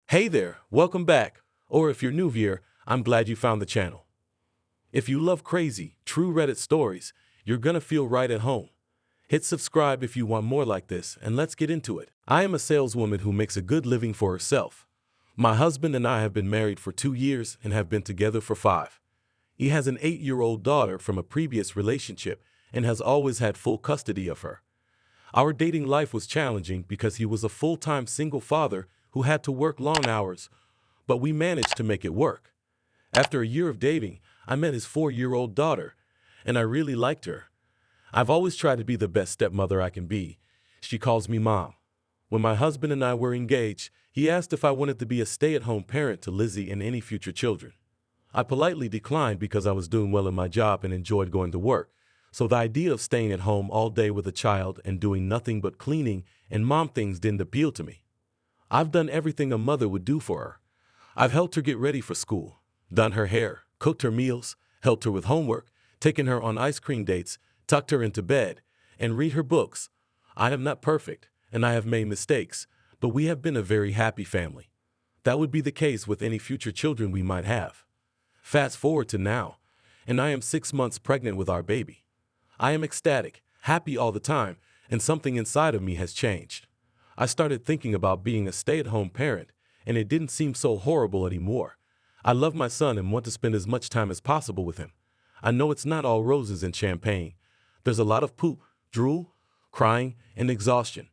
Hey there, welcome back. Or if you're new here, I'm glad you found the channel. If you love crazy, true Reddit stories, you're gonna feel right at home. Hit subscribe if you want more like this, and let's get into it. I am a saleswoman who makes a good living for herself. My husband and I have been married for 2 years and have been together for 5. He has an 8-year-old daughter from a previous relationship and has always had full custody of her. Our dating life was challenging because he was a full-time single father who had to work long hours, but we managed to make it work. After a year of dating, I met his 4-year-old daughter, and I really liked her. I've always tried to be the best stepmother I can be. She calls me mom. When my husband and I were engaged, he asked if I wanted to be a stay-at-home parent to Lizzy and any future children. I politely declined because I was doing well in my job and enjoyed going to work, so the idea of staying at home all day with a child and doing nothing but cleaning and mom things didn't appeal to me. I've done everything a mother would do for her. I've helped her get ready for school, done her hair, cooked her meals, helped her with homework, taken her on ice cream dates, tucked her into bed, and read her books. I am not perfect, and I have made mistakes, but we have been a very happy family. That would be the case with any future children we might have. Fast forward to now, and I am 6 months pregnant with our baby. I am ecstatic, happy all the time, and something inside of me has changed. I started thinking about being a stay-at-home parent, and it didn't seem so horrible anymore. I love my son and want to spend as much time as possible with him. I know it's not all roses and champagne. There's a lot of poop, drool, crying, and exhaustion.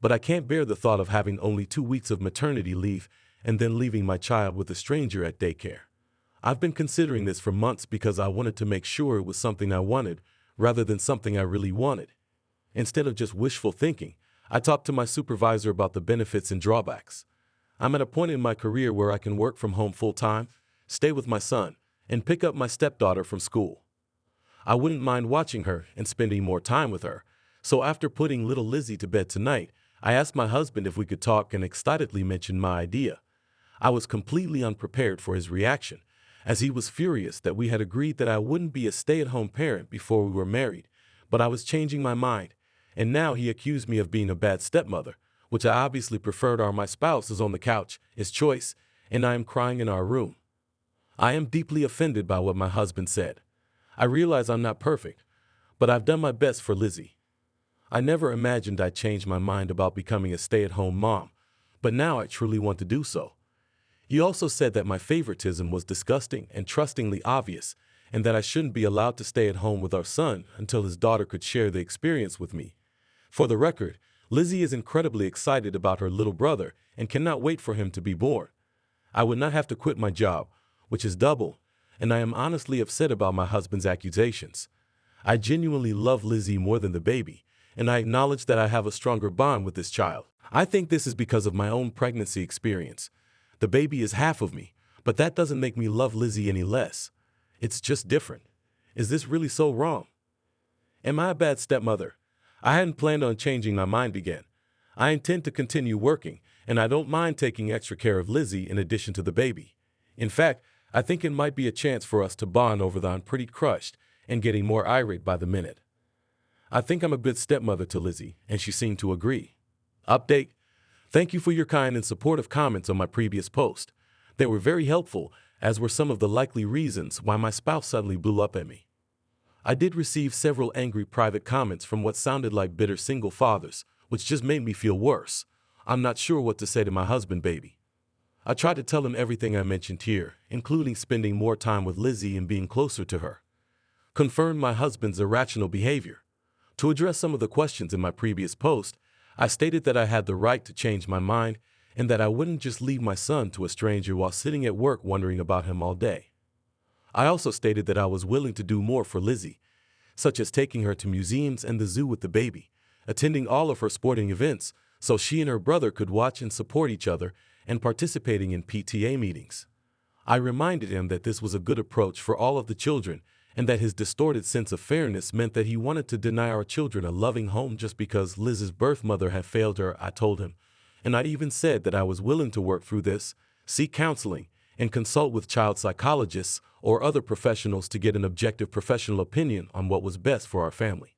But I can't bear the thought of having only 2 weeks of maternity leave and then leaving my child with a stranger at daycare. I've been considering this for months because I wanted to make sure it was something I wanted rather than something I really wanted. Instead of just wishful thinking, I talked to my supervisor about the benefits and drawbacks. I'm at a point in my career where I can work from home full-time, stay with my son, and pick up my stepdaughter from school. I wouldn't mind watching her and spending more time with her, so after putting little Lizzy to bed tonight, I asked my husband if we could talk and excitedly mentioned my idea. I was completely unprepared for his reaction, as he was furious that we had agreed that I wouldn't be a stay-at-home parent before we were married, but I was changing my mind. And now he accused me of being a bad stepmother, which I obviously preferred. My spouse is on the couch, his choice, and I am crying in our room. I am deeply offended by what my husband said. I realize I'm not perfect, but I've done my best for Lizzy. I never imagined I'd change my mind about becoming a stay-at-home mom, but now I truly want to do so. He also said that my favoritism was disgusting and trustingly obvious, and that I shouldn't be allowed to stay at home with our son until his daughter could share the experience with me. For the record, Lizzy is incredibly excited about her little brother and cannot wait for him to be born. I would not have to quit my job, which is double, and I am honestly upset about my husband's accusations. I genuinely love Lizzy more than the baby, and I acknowledge that I have a stronger bond with this child. I think this is because of my own pregnancy experience. The baby is half of me, but that doesn't make me love Lizzy any less. It's just different. Is this really so wrong? Am I a bad stepmother? I hadn't planned on changing my mind again. I intend to continue working, and I don't mind taking extra care of Lizzy in addition to the baby. In fact, I think it might be a chance for us to bond over the I'm pretty crushed and getting more irate by the minute. I think I'm a good stepmother to Lizzy, and she seemed to agree. Update: thank you for your kind and supportive comments on my previous post. They were very helpful, as were some of the likely reasons why my spouse suddenly blew up at me. I did receive several angry private comments from what sounded like bitter single fathers, which just made me feel worse. I'm not sure what to say to my husband, baby. I tried to tell him everything I mentioned here, including spending more time with Lizzy and being closer to her. Confirmed my husband's irrational behavior. To address some of the questions in my previous post, I stated that I had the right to change my mind and that I wouldn't just leave my son to a stranger while sitting at work wondering about him all day. I also stated that I was willing to do more for Lizzy, such as taking her to museums and the zoo with the baby, attending all of her sporting events so she and her brother could watch and support each other, and participating in PTA meetings. I reminded him that this was a good approach for all of the children and that his distorted sense of fairness meant that he wanted to deny our children a loving home just because Liz's birth mother had failed her, I told him. And I even said that I was willing to work through this, seek counseling, and consult with child psychologists or other professionals to get an objective professional opinion on what was best for our family.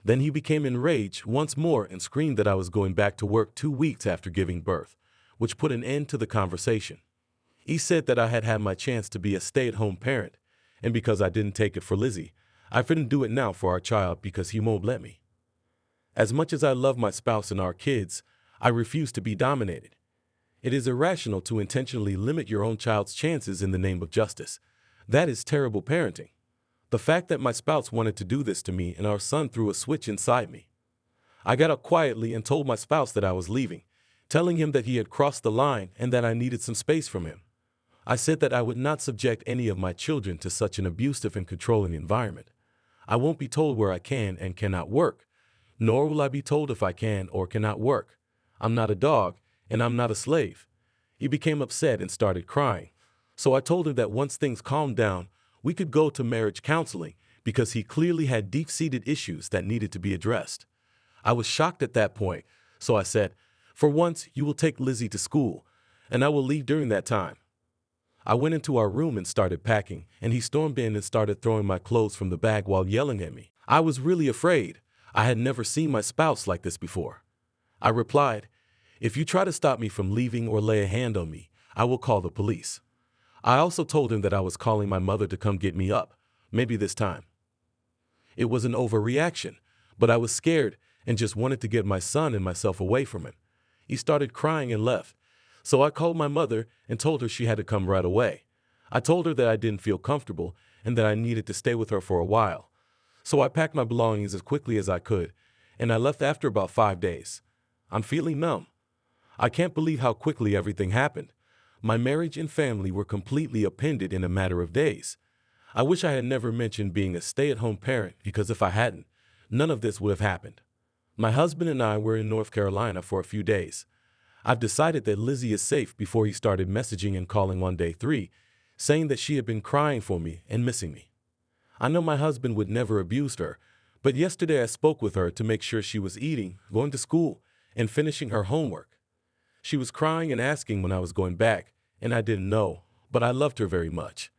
Then he became enraged once more and screamed that I was going back to work 2 weeks after giving birth, which put an end to the conversation. He said that I had had my chance to be a stay-at-home parent, and because I didn't take it for Lizzy, I couldn't do it now for our child because he won't let me. As much as I love my spouse and our kids, I refuse to be dominated. It is irrational to intentionally limit your own child's chances in the name of justice. That is terrible parenting. The fact that my spouse wanted to do this to me and our son threw a switch inside me. I got up quietly and told my spouse that I was leaving, telling him that he had crossed the line and that I needed some space from him. I said that I would not subject any of my children to such an abusive and controlling environment. I won't be told where I can and cannot work, nor will I be told if I can or cannot work. I'm not a dog, and I'm not a slave. He became upset and started crying. So I told him that once things calmed down, we could go to marriage counseling because he clearly had deep-seated issues that needed to be addressed. I was shocked at that point, so I said, "For once, you will take Lizzy to school, and I will leave during that time." I went into our room and started packing, and he stormed in and started throwing my clothes from the bag while yelling at me. I was really afraid. I had never seen my spouse like this before. I replied, "If you try to stop me from leaving or lay a hand on me, I will call the police." I also told him that I was calling my mother to come get me up, maybe this time. It was an overreaction, but I was scared and just wanted to get my son and myself away from him. He started crying and left, so I called my mother and told her she had to come right away. I told her that I didn't feel comfortable and that I needed to stay with her for a while. So I packed my belongings as quickly as I could, and I left after about 5 days. I'm feeling numb. I can't believe how quickly everything happened. My marriage and family were completely upended in a matter of days. I wish I had never mentioned being a stay-at-home parent because if I hadn't, none of this would have happened. My husband and I were in North Carolina for a few days. I've decided that Lizzy is safe before he started messaging and calling on day 3, saying that she had been crying for me and missing me. I know my husband would never abuse her, but yesterday I spoke with her to make sure she was eating, going to school, and finishing her homework. She was crying and asking when I was going back, and I didn't know, but I loved her very much.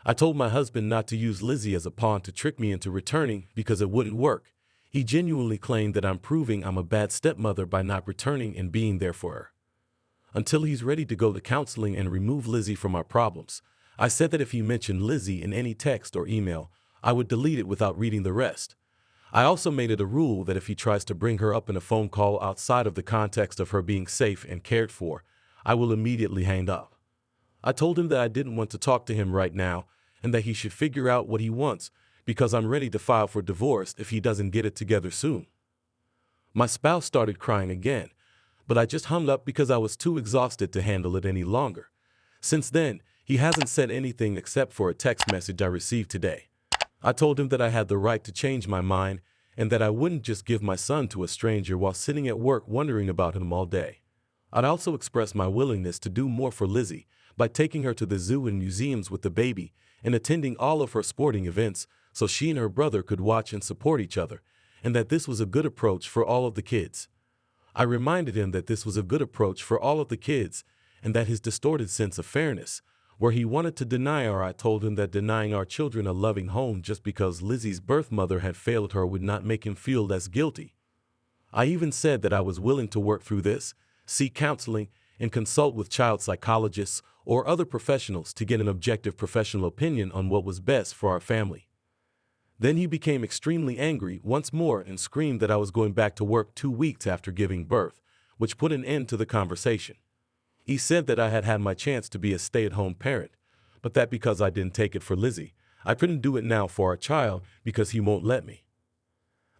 I told my husband not to use Lizzy as a pawn to trick me into returning because it wouldn't work. He genuinely claimed that I'm proving I'm a bad stepmother by not returning and being there for her. Until he's ready to go to counseling and remove Lizzy from our problems, I said that if he mentioned Lizzy in any text or email, I would delete it without reading the rest. I also made it a rule that if he tries to bring her up in a phone call outside of the context of her being safe and cared for, I will immediately hang up. I told him that I didn't want to talk to him right now and that he should figure out what he wants because I'm ready to file for divorce if he doesn't get it together soon. My spouse started crying again, but I just hung up because I was too exhausted to handle it any longer. Since then, he hasn't said anything except for a text message I received today. I told him that I had the right to change my mind and that I wouldn't just give my son to a stranger while sitting at work wondering about him all day. I'd also expressed my willingness to do more for Lizzy by taking her to the zoo and museums with the baby and attending all of her sporting events so she and her brother could watch and support each other, and that this was a good approach for all of the kids. I reminded him that this was a good approach for all of the kids and that his distorted sense of fairness, where he wanted to deny her, I told him that denying our children a loving home just because Lizzy's birth mother had failed her would not make him feel less guilty. I even said that I was willing to work through this, seek counseling, and consult with child psychologists or other professionals to get an objective professional opinion on what was best for our family. Then he became extremely angry once more and screamed that I was going back to work 2 weeks after giving birth, which put an end to the conversation. He said that I had had my chance to be a stay-at-home parent, but that because I didn't take it for Lizzy, I couldn't do it now for our child because he won't let me.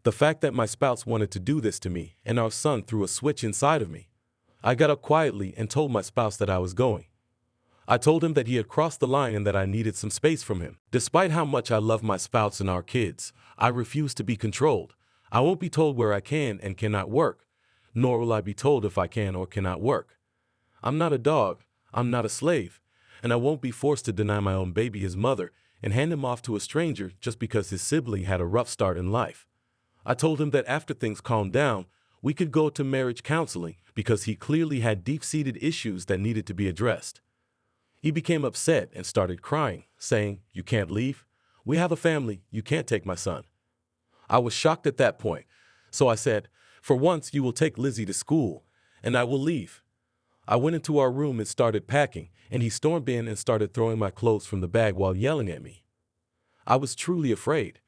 The fact that my spouse wanted to do this to me and our son threw a switch inside of me. I got up quietly and told my spouse that I was going. I told him that he had crossed the line and that I needed some space from him. Despite how much I love my spouse and our kids, I refuse to be controlled. I won't be told where I can and cannot work, nor will I be told if I can or cannot work. I'm not a dog, I'm not a slave, and I won't be forced to deny my own baby his mother and hand him off to a stranger just because his sibling had a rough start in life. I told him that after things calmed down, we could go to marriage counseling because he clearly had deep-seated issues that needed to be addressed. He became upset and started crying, saying, "You can't leave? We have a family, you can't take my son." I was shocked at that point, so I said, "For once you will take Lizzy to school, and I will leave." I went into our room and started packing, and he stormed in and started throwing my clothes from the bag while yelling at me. I was truly afraid.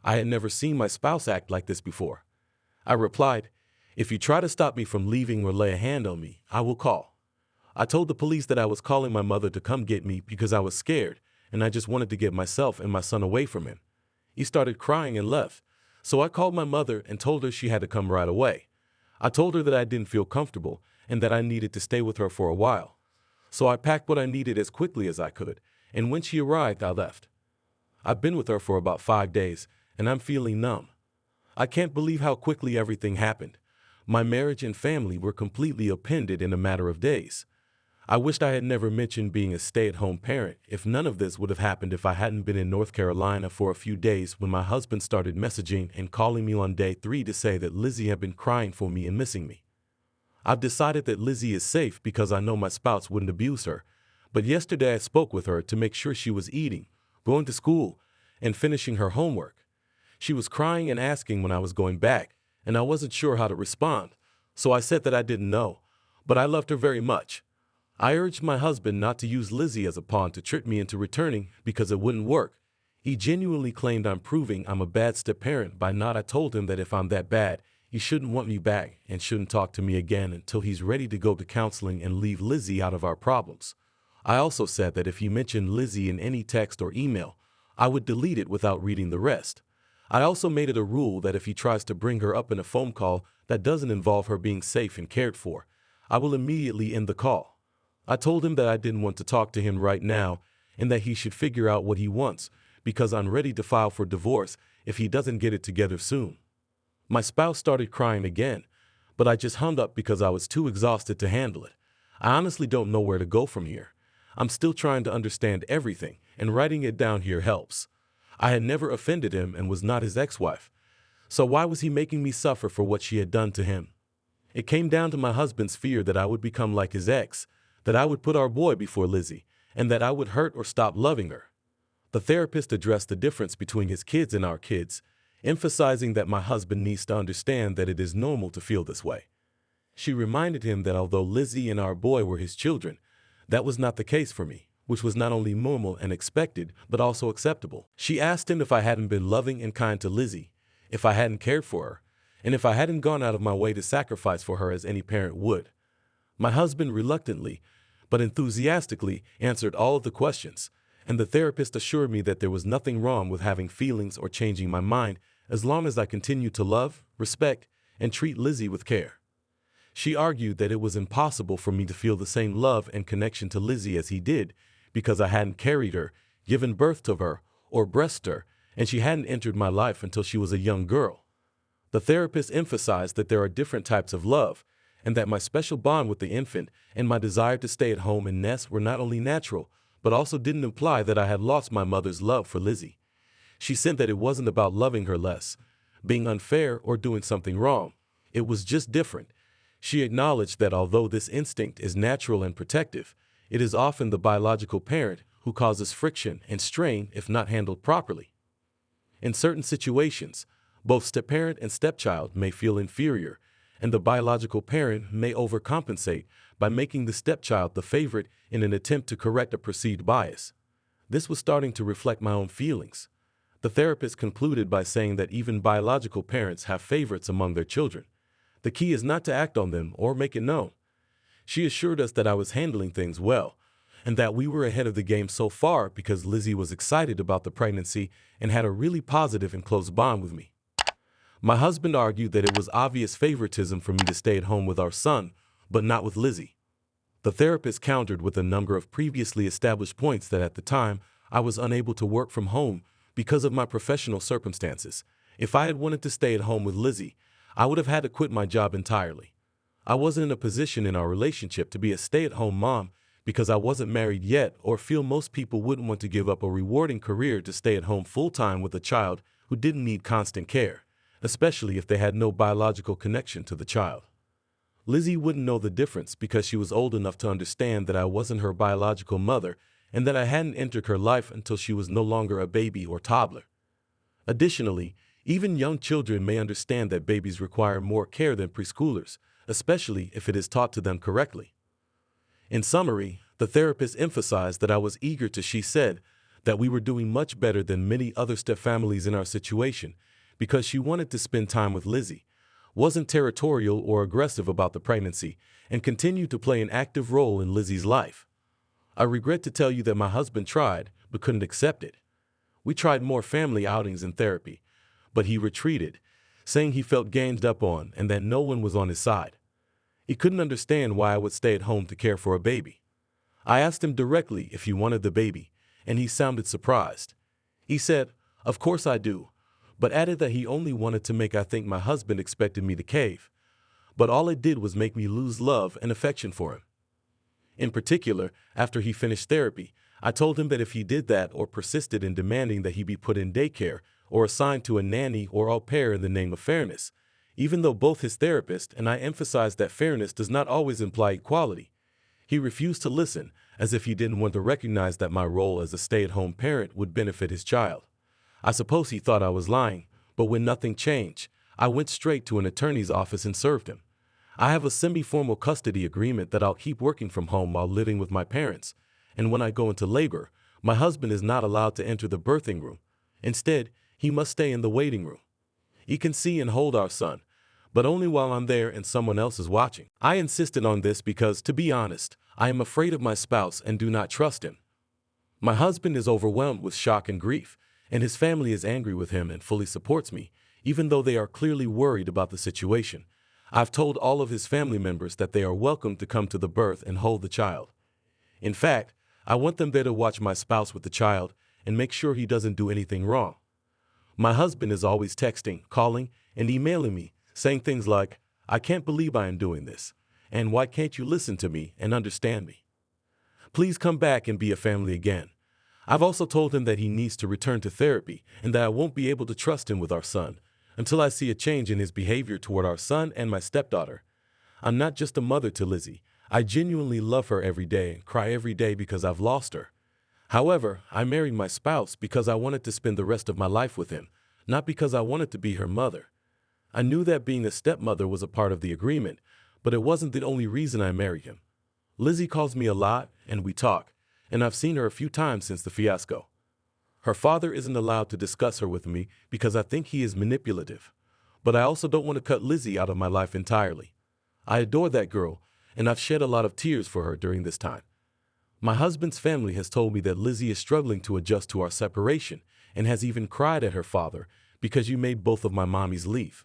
I had never seen my spouse act like this before. I replied, "If you try to stop me from leaving or lay a hand on me, I will call." I told the police that I was calling my mother to come get me because I was scared and I just wanted to get myself and my son away from him. He started crying and left, so I called my mother and told her she had to come right away. I told her that I didn't feel comfortable and that I needed to stay with her for a while. So I packed what I needed as quickly as I could, and when she arrived, I left. I've been with her for about 5 days, and I'm feeling numb. I can't believe how quickly everything happened. My marriage and family were completely upended in a matter of days. I wished I had never mentioned being a stay-at-home parent, if none of this would have happened if I hadn't been in North Carolina for a few days when my husband started messaging and calling me on day 3 to say that Lizzy had been crying for me and missing me. I've decided that Lizzy is safe because I know my spouse wouldn't abuse her, but yesterday I spoke with her to make sure she was eating, going to school, and finishing her homework. She was crying and asking when I was going back, and I wasn't sure how to respond, so I said that I didn't know, but I loved her very much. I urged my husband not to use Lizzy as a pawn to trick me into returning because it wouldn't work. He genuinely claimed I'm proving I'm a bad step-parent by not. I told him that if I'm that bad, he shouldn't want me back and shouldn't talk to me again until he's ready to go to counseling and leave Lizzy out of our problems. I also said that if he mentioned Lizzy in any text or email, I would delete it without reading the rest. I also made it a rule that if he tries to bring her up in a phone call that doesn't involve her being safe and cared for, I will immediately end the call. I told him that I didn't want to talk to him right now and that he should figure out what he wants because I'm ready to file for divorce if he doesn't get it together soon. My spouse started crying again, but I just hung up because I was too exhausted to handle it. I honestly don't know where to go from here. I'm still trying to understand everything, and writing it down here helps. I had never offended him and was not his ex-wife. So why was he making me suffer for what she had done to him? It came down to my husband's fear that I would become like his ex, that I would put our boy before Lizzy, and that I would hurt or stop loving her. The therapist addressed the difference between his kids and our kids, emphasizing that my husband needs to understand that it is normal to feel this way. She reminded him that although Lizzy and our boy were his children, that was not the case for me, which was not only normal and expected, but also acceptable. She asked him if I hadn't been loving and kind to Lizzy, if I hadn't cared for her, and if I hadn't gone out of my way to sacrifice for her as any parent would. My husband reluctantly, but enthusiastically answered all of the questions, and the therapist assured me that there was nothing wrong with having feelings or changing my mind as long as I continued to love, respect, and treat Lizzy with care. She argued that it was impossible for me to feel the same love and connection to Lizzy as he did because I hadn't carried her, given birth to her, or breastfed her, and she hadn't entered my life until she was a young girl. The therapist emphasized that there are different types of love, and that my special bond with the infant and my desire to stay at home and nest were not only natural, but also didn't imply that I had lost my mother's love for Lizzy. She said that it wasn't about loving her less, being unfair, or doing something wrong. It was just different. She acknowledged that although this instinct is natural and protective, it is often the biological parent who causes friction and strain if not handled properly. In certain situations, both step-parent and stepchild may feel inferior, and the biological parent may overcompensate by making the stepchild the favorite in an attempt to correct a perceived bias. This was starting to reflect my own feelings. The therapist concluded by saying that even biological parents have favorites among their children. The key is not to act on them or make it known. She assured us that I was handling things well, and that we were ahead of the game so far because Lizzy was excited about the pregnancy and had a really positive and close bond with me. My husband argued that it was obvious favoritism for me to stay at home with our son, but not with Lizzy. The therapist countered with a number of previously established points that at the time I was unable to work from home because of my professional circumstances. If I had wanted to stay at home with Lizzy, I would have had to quit my job entirely. I wasn't in a position in our relationship to be a stay-at-home mom because I wasn't married yet, or feel most people wouldn't want to give up a rewarding career to stay at home full-time with a child who didn't need constant care, especially if they had no biological connection to the child. Lizzy wouldn't know the difference because she was old enough to understand that I wasn't her biological mother and that I hadn't entered her life until she was no longer a baby or toddler. Additionally, even young children may understand that babies require more care than preschoolers, especially if it is taught to them correctly. In summary, the therapist emphasized that I was eager to, she said, that we were doing much better than many other stepfamilies in our situation because she wanted to spend time with Lizzy, wasn't territorial or aggressive about the pregnancy, and continued to play an active role in Lizzy's life. I regret to tell you that my husband tried, but couldn't accept it. We tried more family outings and therapy, but he retreated, saying he felt ganged up on and that no one was on his side. He couldn't understand why I would stay at home to care for a baby. I asked him directly if he wanted the baby, and he sounded surprised. He said, "Of course I do," but added that he only wanted to make I think my husband expected me to cave. But all it did was make me lose love and affection for him. In particular, after he finished therapy, I told him that if he did that or persisted in demanding that he be put in daycare or assigned to a nanny or au pair in the name of fairness, even though both his therapist and I emphasized that fairness does not always imply equality, he refused to listen, as if he didn't want to recognize that my role as a stay-at-home parent would benefit his child. I suppose he thought I was lying, but when nothing changed, I went straight to an attorney's office and served him. I have a semi-formal custody agreement that I'll keep working from home while living with my parents, and when I go into labor, my husband is not allowed to enter the birthing room. Instead, he must stay in the waiting room. He can see and hold our son, but only while I'm there and someone else is watching. I insisted on this because, to be honest, I am afraid of my spouse and do not trust him. My husband is overwhelmed with shock and grief, and his family is angry with him and fully supports me, even though they are clearly worried about the situation. I've told all of his family members that they are welcome to come to the birth and hold the child. In fact, I want them there to watch my spouse with the child and make sure he doesn't do anything wrong. My husband is always texting, calling, and emailing me, saying things like, "I can't believe I am doing this," and "Why can't you listen to me and understand me? Please come back and be a family again." I've also told him that he needs to return to therapy and that I won't be able to trust him with our son until I see a change in his behavior toward our son and my stepdaughter. I'm not just a mother to Lizzy. I genuinely love her every day and cry every day because I've lost her. However, I married my spouse because I wanted to spend the rest of my life with him, not because I wanted to be her mother. I knew that being a stepmother was a part of the agreement, but it wasn't the only reason I married him. Lizzy calls me a lot, and we talk, and I've seen her a few times since the fiasco. Her father isn't allowed to discuss her with me because I think he is manipulative, but I also don't want to cut Lizzy out of my life entirely. I adore that girl, and I've shed a lot of tears for her during this time. My husband's family has told me that Lizzy is struggling to adjust to our separation and has even cried at her father because you made both of my mommies leave.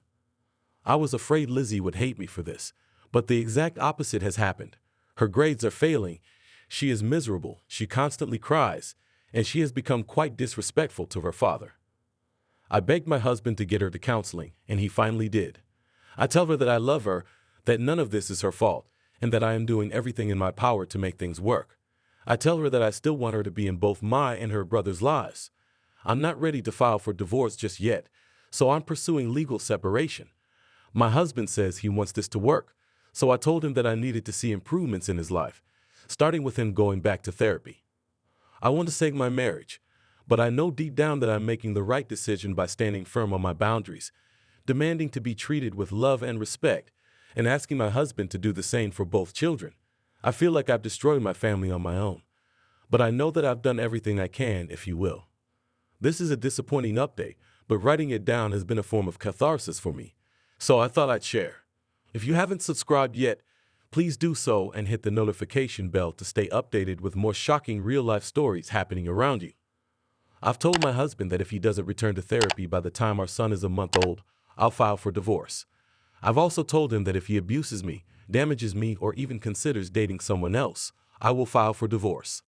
I was afraid Lizzy would hate me for this, but the exact opposite has happened. Her grades are failing, she is miserable, she constantly cries, and she has become quite disrespectful to her father. I begged my husband to get her to counseling, and he finally did. I tell her that I love her, that none of this is her fault, and that I am doing everything in my power to make things work. I tell her that I still want her to be in both my and her brother's lives. I'm not ready to file for divorce just yet, so I'm pursuing legal separation. My husband says he wants this to work, so I told him that I needed to see improvements in his life, starting with him going back to therapy. I want to save my marriage, but I know deep down that I'm making the right decision by standing firm on my boundaries, demanding to be treated with love and respect, and asking my husband to do the same for both children. I feel like I've destroyed my family on my own, but I know that I've done everything I can, if you will. This is a disappointing update, but writing it down has been a form of catharsis for me, so I thought I'd share. If you haven't subscribed yet, please do so and hit the notification bell to stay updated with more shocking real-life stories happening around you. I've told my husband that if he doesn't return to therapy by the time our son is a month old, I'll file for divorce. I've also told him that if he abuses me, damages me, or even considers dating someone else, I will file for divorce.